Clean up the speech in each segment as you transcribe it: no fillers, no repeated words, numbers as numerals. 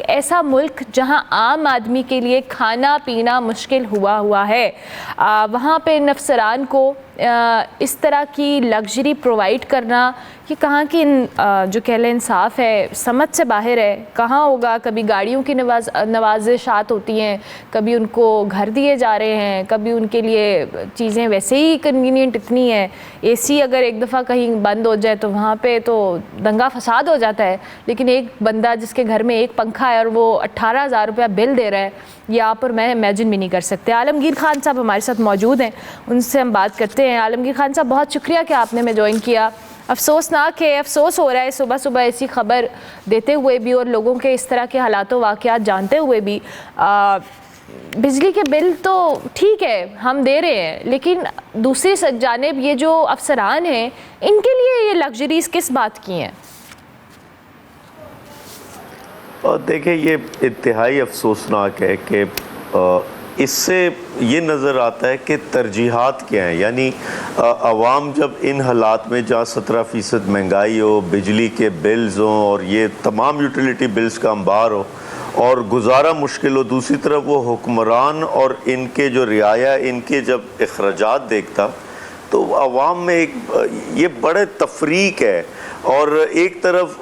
ایسا ملک جہاں عام آدمی کے لیے کھانا پینا مشکل ہوا ہے، وہاں پہ ان افسران کو اس طرح کی لگژری پرووائڈ کرنا، یہ کہاں کی جو کہہ لیں انصاف ہے، سمجھ سے باہر ہے۔ کہاں ہوگا؟ کبھی گاڑیوں کی نوازشات ہوتی ہیں، کبھی ان کو گھر دیے جا رہے ہیں، کبھی ان کے لیے چیزیں ویسے ہی کنوینئنٹ اتنی ہیں، اے سی اگر ایک دفعہ کہیں بند ہو جائے تو وہاں پہ تو دنگا فساد ہو جاتا ہے۔ لیکن ایک بندہ جس کے گھر میں ایک پنکھا ہے اور وہ 18,000 روپیہ بل دے رہا ہے، یہ آپ اور میں امیجن بھی نہیں کر سکتے۔ عالمگیر خان صاحب ہمارے ساتھ موجود ہیں، ان سے ہم بات کرتے ہیں۔ عالمگیر خان صاحب، بہت شکریہ کہ آپ نے ہمیں جوائن کیا۔ افسوسناک ہے، افسوس ہو رہا ہے صبح صبح ایسی خبر دیتے ہوئے بھی اور لوگوں کے اس طرح کے حالات و واقعات جانتے ہوئے بھی۔ بجلی کے بل تو ٹھیک ہے ہم دے رہے ہیں، لیکن دوسری جانب یہ جو افسران ہیں ان کے لیے یہ لگژریز کس بات کی ہیں؟ دیکھیں، یہ انتہائی افسوسناک ہے کہ اس سے یہ نظر آتا ہے کہ ترجیحات کیا ہیں۔ یعنی عوام جب ان حالات میں جہاں 17% مہنگائی ہو، بجلی کے بلز ہوں اور یہ تمام یوٹیلیٹی بلز کا انبار ہو اور گزارا مشکل ہو، دوسری طرف وہ حکمران اور ان کے جو رعایا ان کے جب اخراجات دیکھتا تو عوام میں یہ بڑے تفریق ہے۔ اور ایک طرف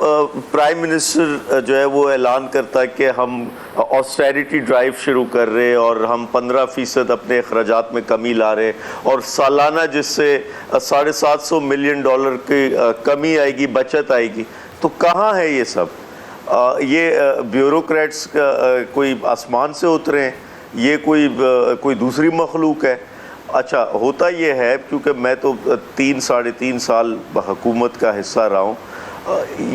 پرائم منسٹر جو ہے وہ اعلان کرتا ہے کہ ہم آسٹیریٹی ڈرائیو شروع کر رہے اور ہم 15% اپنے اخراجات میں کمی لا رہے، اور سالانہ جس سے $750 ملین کی کمی آئے گی، بچت آئے گی۔ تو کہاں ہے یہ سب؟ یہ بیوروکریٹس کوئی آسمان سے اترے ہیں؟ یہ کوئی دوسری مخلوق ہے؟ اچھا، ہوتا یہ ہے کیونکہ میں تو 3-3.5 سال حکومت کا حصہ رہا ہوں،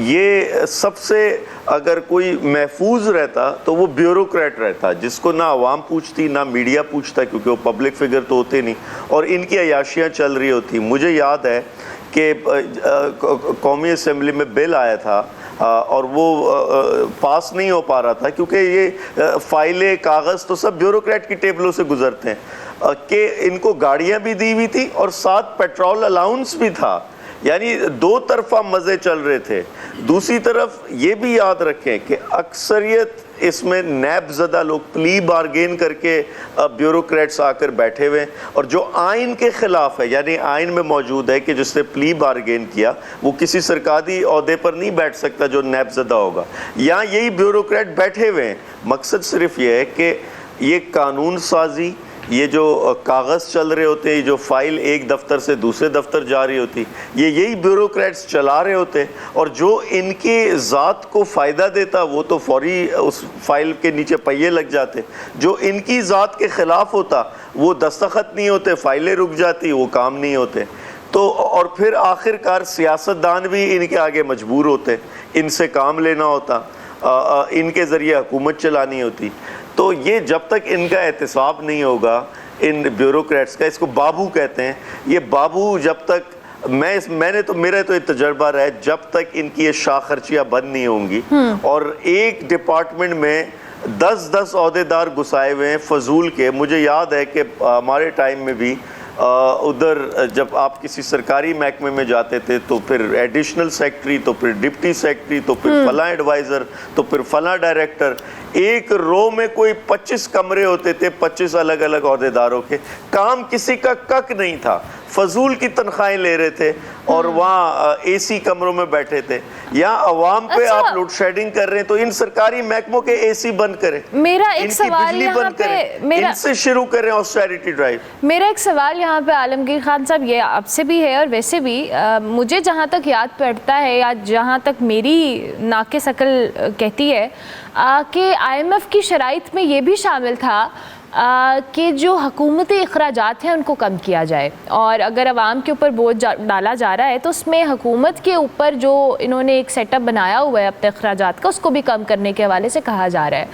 یہ سب سے اگر کوئی محفوظ رہتا تو وہ بیوروکریٹ رہتا، جس کو نہ عوام پوچھتی نہ میڈیا پوچھتا، کیونکہ وہ پبلک فگر تو ہوتے نہیں، اور ان کی عیاشیاں چل رہی ہوتی۔ مجھے یاد ہے کہ قومی اسمبلی میں بل آیا تھا اور وہ پاس نہیں ہو پا رہا تھا کیونکہ یہ فائلیں کاغذ تو سب بیوروکریٹ کی ٹیبلوں سے گزرتے ہیں، کہ ان کو گاڑیاں بھی دی ہوئی تھی اور ساتھ پیٹرول الاؤنس بھی تھا۔ یعنی دو طرفہ مزے چل رہے تھے۔ دوسری طرف یہ بھی یاد رکھیں کہ اکثریت اس میں نیب زدہ لوگ پلی بارگین کر کے بیوروکریٹس آ کر بیٹھے ہوئے ہیں، اور جو آئین کے خلاف ہے، یعنی آئین میں موجود ہے کہ جس نے پلی بارگین کیا وہ کسی سرکاری عہدے پر نہیں بیٹھ سکتا جو نیب زدہ ہوگا۔ یہاں یہی بیوروکریٹ بیٹھے ہوئے ہیں۔ مقصد صرف یہ ہے کہ یہ قانون سازی، یہ جو کاغذ چل رہے ہوتے ہیں، جو فائل ایک دفتر سے دوسرے دفتر جا رہی ہوتی، یہی بیوروکریٹس چلا رہے ہوتے، اور جو ان کی ذات کو فائدہ دیتا وہ تو فوری اس فائل کے نیچے پہیے لگ جاتے، جو ان کی ذات کے خلاف ہوتا وہ دستخط نہیں ہوتے، فائلیں رک جاتی، وہ کام نہیں ہوتے۔ تو اور پھر آخر کار سیاستدان بھی ان کے آگے مجبور ہوتے، ان سے کام لینا ہوتا، ان کے ذریعے حکومت چلانی ہوتی۔ تو یہ جب تک ان کا احتساب نہیں ہوگا ان بیوروکریٹس کا، اس کو بابو کہتے ہیں، یہ بابو جب تک میرا تو یہ تجربہ رہا ہے، جب تک ان کی یہ شاہ خرچیاں بند نہیں ہوں گی اور ایک ڈپارٹمنٹ میں 10 عہدیدار گھسائے ہوئے ہیں فضول کے۔ مجھے یاد ہے کہ ہمارے ٹائم میں بھی ادھر جب آپ کسی سرکاری محکمے میں جاتے تھے تو پھر ایڈیشنل سیکٹری، تو پھر ڈپٹی سیکٹری، تو پھر فلاں ایڈوائزر، تو پھر فلاں ڈائریکٹر، ایک رو میں کوئی 25 کمرے ہوتے تھے 25 الگ الگ عہدیداروں کے، کام کسی کا کک نہیں تھا، فضول کی تنخواہیں لے رہے تھے اور وہاں اے سی کمروں میں بیٹھے تھے۔ یا عوام پہ آپ لوڈ شیڈنگ کر رہے ہیں تو ان سرکاری محکموں کے اے سی بند کریں، میرا ایک سوال بجلی بند کریں، ان سے شروع کریں آسٹیریٹی ڈرائیو۔ میرا ایک سوال یہاں پہ عالمگیر خان صاحب یہ آپ سے بھی ہے اور ویسے بھی مجھے جہاں تک یاد پڑتا ہے یا جہاں تک میری ناقص عقل کہتی ہے کہ آئی ایم ایف کی شرائط میں یہ بھی شامل تھا کہ جو حکومتی اخراجات ہیں ان کو کم کیا جائے، اور اگر عوام کے اوپر بوجھ ڈالا جا رہا ہے تو اس میں حکومت کے اوپر جو انہوں نے ایک سیٹ اپ بنایا ہوا ہے اپنے اخراجات کا، اس کو بھی کم کرنے کے حوالے سے کہا جا رہا ہے۔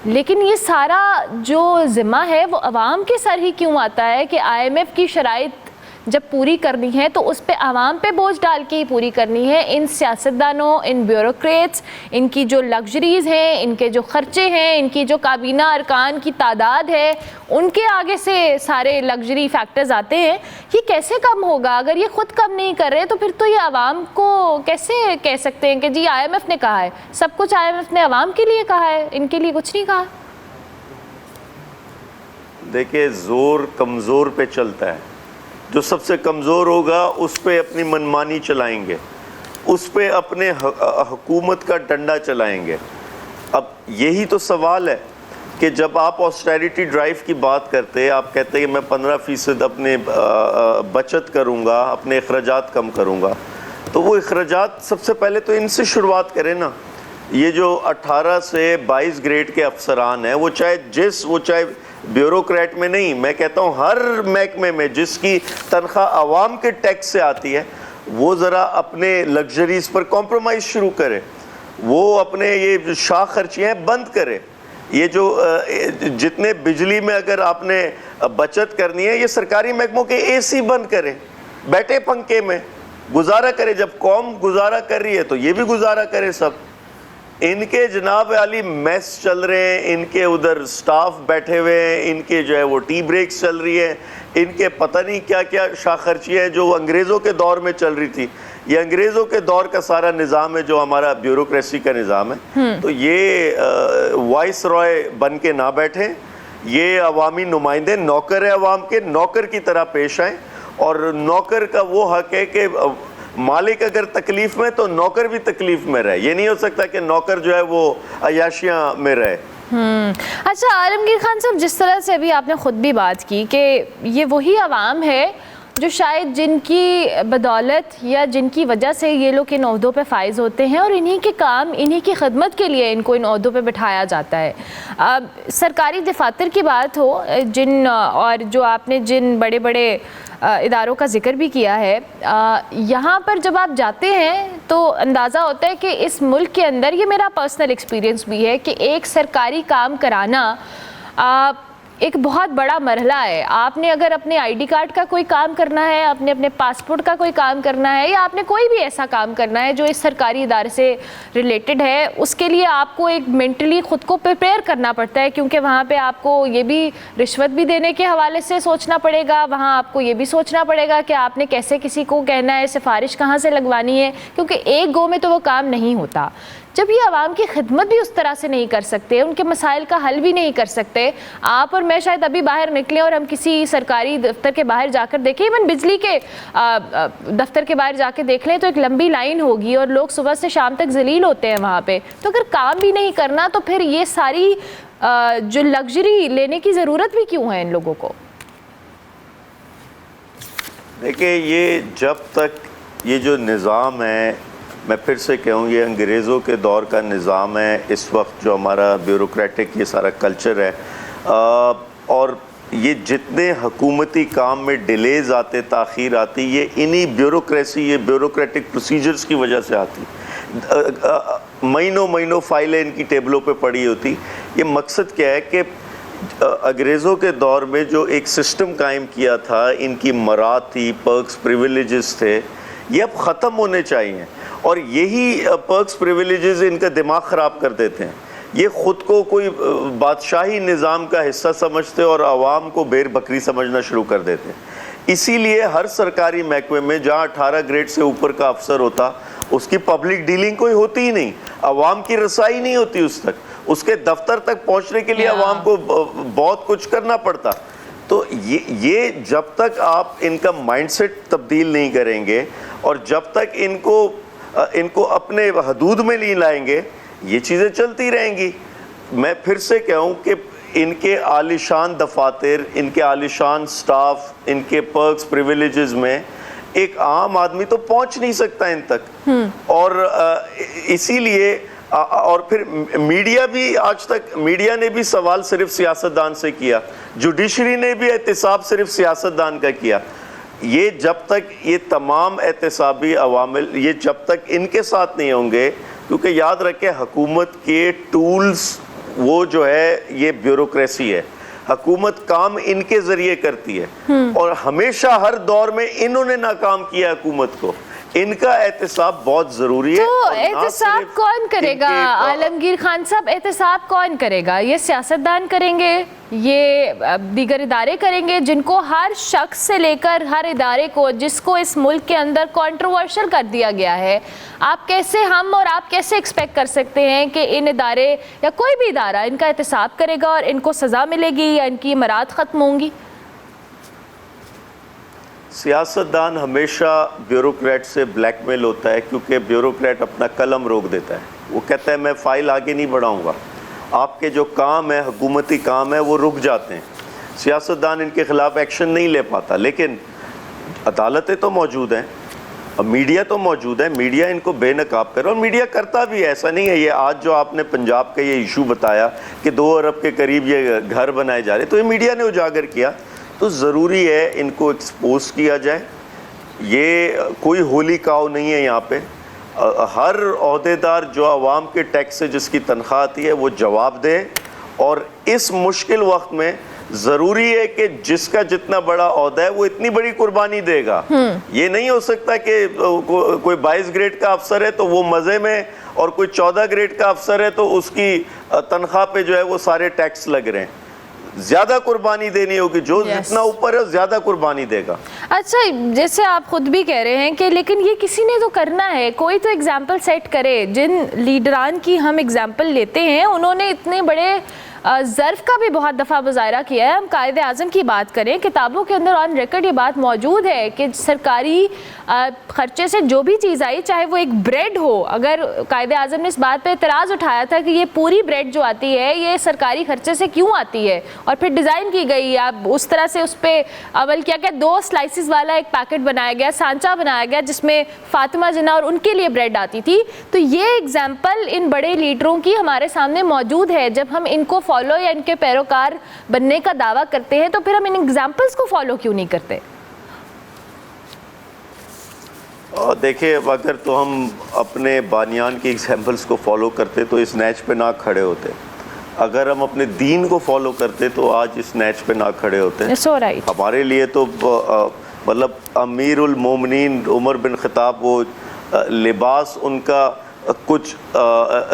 لیکن یہ سارا جو ذمہ ہے وہ عوام کے سر ہی کیوں آتا ہے کہ آئی ایم ایف کی شرائط جب پوری کرنی ہے تو اس پہ عوام پہ بوجھ ڈال کے ہی پوری کرنی ہے. ان سیاستدانوں, ان بیوروکریٹس, ان کی جو لگژریز ہیں, ان کے جو خرچے ہیں, ان کی جو کابینہ ارکان کی تعداد ہے, ان کے آگے سے سارے لگژری فیکٹرز آتے ہیں. یہ کیسے کم ہوگا؟ اگر یہ خود کم نہیں کر رہے تو پھر تو یہ عوام کو کیسے کہہ سکتے ہیں کہ جی آئی ایم ایف نے کہا ہے سب کچھ, آئی ایم ایف نے عوام کے لیے کہا ہے, ان کے لیے کچھ نہیں کہا. دیکھیں زور کمزور پہ چلتا ہے. جو سب سے کمزور ہوگا اس پہ اپنی منمانی چلائیں گے, اس پہ اپنے حکومت کا ڈنڈا چلائیں گے. اب یہی تو سوال ہے کہ جب آپ آسٹیریٹی ڈرائیو کی بات کرتے, آپ کہتے ہیں کہ میں 15% اپنے بچت کروں گا, اپنے اخراجات کم کروں گا, تو وہ اخراجات سب سے پہلے تو ان سے شروعات کریں نا. یہ جو 18 سے 22 گریڈ کے افسران ہیں, وہ چاہے بیوروکریٹ میں نہیں, میں کہتا ہوں ہر محکمے میں جس کی تنخواہ عوام کے ٹیکس سے آتی ہے, وہ ذرا اپنے لگژریز پر کمپرومائز شروع کرے. وہ اپنے یہ شاہ خرچیاں بند کرے. یہ جو جتنے بجلی میں اگر آپ نے بچت کرنی ہے, یہ سرکاری محکموں کے اے سی بند کریں, بیٹھے پنکھے میں گزارا کرے. جب قوم گزارا کر رہی ہے تو یہ بھی گزارا کرے سب. ان کے جناب علی میس چل رہے ہیں, ان کے ادھر سٹاف بیٹھے ہوئے ہیں, ان کے جو ہے وہ ٹی بریکس چل رہی ہیں, ان کے پتہ نہیں کیا کیا شاہ خرچیاں ہیں جو انگریزوں کے دور میں چل رہی تھی. یہ انگریزوں کے دور کا سارا نظام ہے جو ہمارا بیوروکریسی کا نظام ہے. تو یہ وائس رائے بن کے نہ بیٹھیں, یہ عوامی نمائندے نوکر ہے عوام کے, نوکر کی طرح پیش آئیں. اور نوکر کا وہ حق ہے کہ مالک اگر تکلیف میں تو نوکر بھی تکلیف میں رہے. یہ نہیں ہو سکتا کہ نوکر جو ہے وہ عیاشیاں میں رہے. اچھا عالمگیر خان صاحب, جس طرح سے ابھی آپ نے خود بھی بات کی کہ یہ وہی عوام ہے جو شاید جن کی بدولت یا جن کی وجہ سے یہ لوگ ان عہدوں پہ فائز ہوتے ہیں, اور انہی کے کام, انہی کی خدمت کے لیے ان کو ان عہدوں پہ بٹھایا جاتا ہے. سرکاری دفاتر کی بات ہو, جن اور جو آپ نے جن بڑے بڑے اداروں کا ذکر بھی کیا ہے, یہاں پر جب آپ جاتے ہیں تو اندازہ ہوتا ہے کہ اس ملک کے اندر, یہ میرا پرسنل ایکسپیرینس بھی ہے, کہ ایک سرکاری کام کرانا ایک بہت بڑا مرحلہ ہے. آپ نے اگر اپنے آئی ڈی کارڈ کا کوئی کام کرنا ہے, آپ نے اپنے پاسپورٹ کا کوئی کام کرنا ہے, یا آپ نے کوئی بھی ایسا کام کرنا ہے جو اس سرکاری ادارے سے ریلیٹڈ ہے, اس کے لیے آپ کو ایک مینٹلی خود کو پریپیئر کرنا پڑتا ہے, کیونکہ وہاں پہ آپ کو یہ بھی رشوت بھی دینے کے حوالے سے سوچنا پڑے گا, وہاں آپ کو یہ بھی سوچنا پڑے گا کہ آپ نے کیسے کسی کو کہنا ہے, سفارش کہاں سے لگوانی ہے, کیونکہ ایک گو میں تو وہ کام نہیں ہوتا. جب یہ عوام کی خدمت بھی اس طرح سے نہیں کر سکتے, ان کے مسائل کا حل بھی نہیں کر سکتے, آپ اور میں شاید ابھی باہر نکلیں اور ہم کسی سرکاری دفتر کے باہر جا کر دیکھیں, ایون بجلی کے دفتر کے باہر جا کے دیکھ لیں تو ایک لمبی لائن ہوگی اور لوگ صبح سے شام تک ذلیل ہوتے ہیں وہاں پہ. تو اگر کام بھی نہیں کرنا تو پھر یہ ساری جو لگژری لینے کی ضرورت بھی کیوں ہے ان لوگوں کو؟ دیکھیں, یہ جب تک یہ جو نظام ہے, میں پھر سے کہوں, یہ انگریزوں کے دور کا نظام ہے. اس وقت جو ہمارا بیوروکریٹک یہ سارا کلچر ہے, اور یہ جتنے حکومتی کام میں ڈیلیز آتے, تاخیر آتی, یہ انہی بیوروکریسی, یہ بیوروکریٹک پروسیجرز کی وجہ سے آتی. مہینوں فائلیں ان کی ٹیبلوں پہ پڑی ہوتی. یہ مقصد کیا ہے کہ انگریزوں کے دور میں جو ایک سسٹم قائم کیا تھا, ان کی مراد تھی, پرکس پریویلیجز تھے, یہ اب ختم ہونے چاہیے. اور یہی پرکس پریویلیجز ان کا دماغ خراب کر دیتے ہیں. یہ خود کو کوئی بادشاہی نظام کا حصہ سمجھتے اور عوام کو بیر بکری سمجھنا شروع کر دیتے ہیں. اسی لیے ہر سرکاری محکمے میں جہاں 18 گریڈ سے اوپر کا افسر ہوتا, اس کی پبلک ڈیلنگ کوئی ہوتی ہی نہیں, عوام کی رسائی نہیں ہوتی اس تک, اس کے دفتر تک پہنچنے کے لیے عوام کو بہت کچھ کرنا پڑتا. تو یہ جب تک آپ ان کا مائنڈ سیٹ تبدیل نہیں کریں گے, اور جب تک ان کو اپنے حدود میں نہیں لائیں گے, یہ چیزیں چلتی رہیں گی. میں پھر سے کہوں کہ ان کے عالیشان دفاتر, ان کے عالیشان سٹاف, ان کے پرکس پریویلیجز میں ایک عام آدمی تو پہنچ نہیں سکتا ان تک. اور اسی لیے, اور پھر میڈیا بھی, آج تک میڈیا نے بھی سوال صرف سیاستدان سے کیا, جوڈیشری نے بھی احتساب صرف سیاستدان کا کیا. یہ جب تک یہ تمام احتسابی عوامل یہ جب تک ان کے ساتھ نہیں ہوں گے, کیونکہ یاد رکھیں حکومت کے ٹولز وہ جو ہے یہ بیوروکریسی ہے. حکومت کام ان کے ذریعے کرتی ہے اور ہمیشہ ہر دور میں انہوں نے ناکام کیا حکومت کو. ان کا احتساب بہت ضروری ہے. تو احتساب کون کرے گا عالمگیر خان صاحب؟ احتساب کون کرے گا؟ یہ سیاستدان کریں گے، یہ دیگر ادارے کریں گے جن کو ہر شخص سے لے کر ہر ادارے کو، جس کو اس ملک کے اندر کنٹروورشل کر دیا گیا ہے. آپ کیسے، ہم اور آپ کیسے ایکسپیکٹ کر سکتے ہیں کہ ان ادارے یا کوئی بھی ادارہ ان کا احتساب کرے گا اور ان کو سزا ملے گی یا ان کی امرات ختم ہوں گی؟ سیاستدان ہمیشہ بیوروکریٹ سے بلیک میل ہوتا ہے، کیونکہ بیوروکریٹ اپنا قلم روک دیتا ہے. وہ کہتا ہے میں فائل آگے نہیں بڑھاؤں گا. آپ کے جو کام ہے، حکومتی کام ہے، وہ رک جاتے ہیں. سیاستدان ان کے خلاف ایکشن نہیں لے پاتا. لیکن عدالتیں تو موجود ہیں، میڈیا تو موجود ہے. میڈیا ان کو بے نقاب کرے، اور میڈیا کرتا بھی ہے. ایسا نہیں ہے. یہ آج جو آپ نے پنجاب کا یہ ایشو بتایا کہ 2 ارب کے قریب یہ گھر بنائے جا رہے، تو یہ میڈیا نے اجاگر کیا. تو ضروری ہے ان کو ایکسپوز کیا جائے. یہ کوئی ہولی کاؤ نہیں ہے یہاں پہ. ہر عہدیدار جو عوام کے ٹیکس سے جس کی تنخواہ آتی ہے وہ جواب دے، اور اس مشکل وقت میں ضروری ہے کہ جس کا جتنا بڑا عہدہ ہے وہ اتنی بڑی قربانی دے گا. یہ نہیں ہو سکتا کہ کوئی 22 گریڈ کا افسر ہے تو وہ مزے میں، اور کوئی 14 گریڈ کا افسر ہے تو اس کی تنخواہ پہ جو ہے وہ سارے ٹیکس لگ رہے ہیں. زیادہ قربانی دینی ہوگی. جو جتنا اوپر ہے زیادہ قربانی دے گا. اچھا، جیسے آپ خود بھی کہہ رہے ہیں کہ لیکن یہ کسی نے تو کرنا ہے، کوئی تو ایگزامپل سیٹ کرے. جن لیڈران کی ہم ایگزامپل لیتے ہیں انہوں نے اتنے بڑے ظرف کا بھی بہت دفعہ مظاہرہ کیا ہے. ہم قائد اعظم کی بات کریں، کتابوں کے اندر آن ریکارڈ یہ بات موجود ہے کہ سرکاری خرچے سے جو بھی چیز آئی، چاہے وہ ایک بریڈ ہو، اگر قائد اعظم نے اس بات پہ اعتراض اٹھایا تھا کہ یہ پوری بریڈ جو آتی ہے یہ سرکاری خرچے سے کیوں آتی ہے، اور پھر ڈیزائن کی گئی، اب اس طرح سے اس پہ عمل کیا گیا. 2 سلائسز والا ایک پیکٹ بنایا گیا، سانچہ بنایا گیا جس میں فاطمہ جناح اور ان کے لیے بریڈ آتی تھی. تو یہ ایگزامپل ان بڑے لیڈروں کی ہمارے سامنے موجود ہے. جب ہم ان کو فالو یا ان کے پیروکار بننے کا دعویٰ کرتے ہیں تو پھر ہم ان ایگزامپلس کو فالو کیوں نہیں کرتے؟ دیکھیں، اگر تو ہم اپنے بانیان کی ایگزامپلس کو فالو کرتے تو اس نیچ پہ نہ کھڑے ہوتے. اگر ہم اپنے دین کو فالو کرتے تو آج اس نیچ پہ نہ کھڑے ہوتے. ہمارے لیے تو مطلب امیر المومنین عمر بن خطاب، وہ لباس ان کا کچھ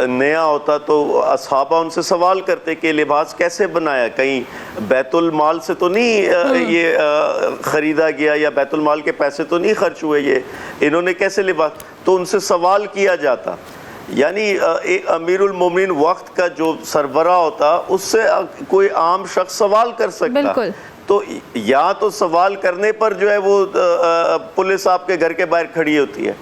نیا ہوتا تو اصحابہ ان سے سوال کرتے کہ لباس کیسے بنایا، کہیں بیت المال سے تو نہیں یہ خریدا گیا، یا بیت المال کے پیسے تو نہیں خرچ ہوئے، یہ انہوں نے کیسے لباس، تو ان سے سوال کیا جاتا. یعنی امیر المومنین وقت کا جو سربراہ ہوتا اس سے کوئی عام شخص سوال کر سکتا. تو یا تو سوال کرنے پر جو ہے وہ پولیس آپ کے گھر کے باہر کھڑی ہوتی ہے،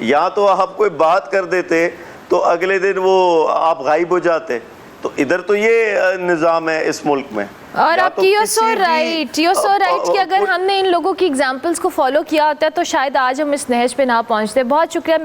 یا تو آپ کوئی بات کر دیتے تو اگلے دن وہ آپ غائب ہو جاتے. تو ادھر تو یہ نظام ہے اس ملک میں. اور آپ کی یو سو رائٹ کہ اگر ہم نے ان لوگوں کی ایگزامپلس کو فالو کیا ہوتا ہے تو شاید آج ہم اس نہج پہ نہ پہنچتے. بہت شکریہ.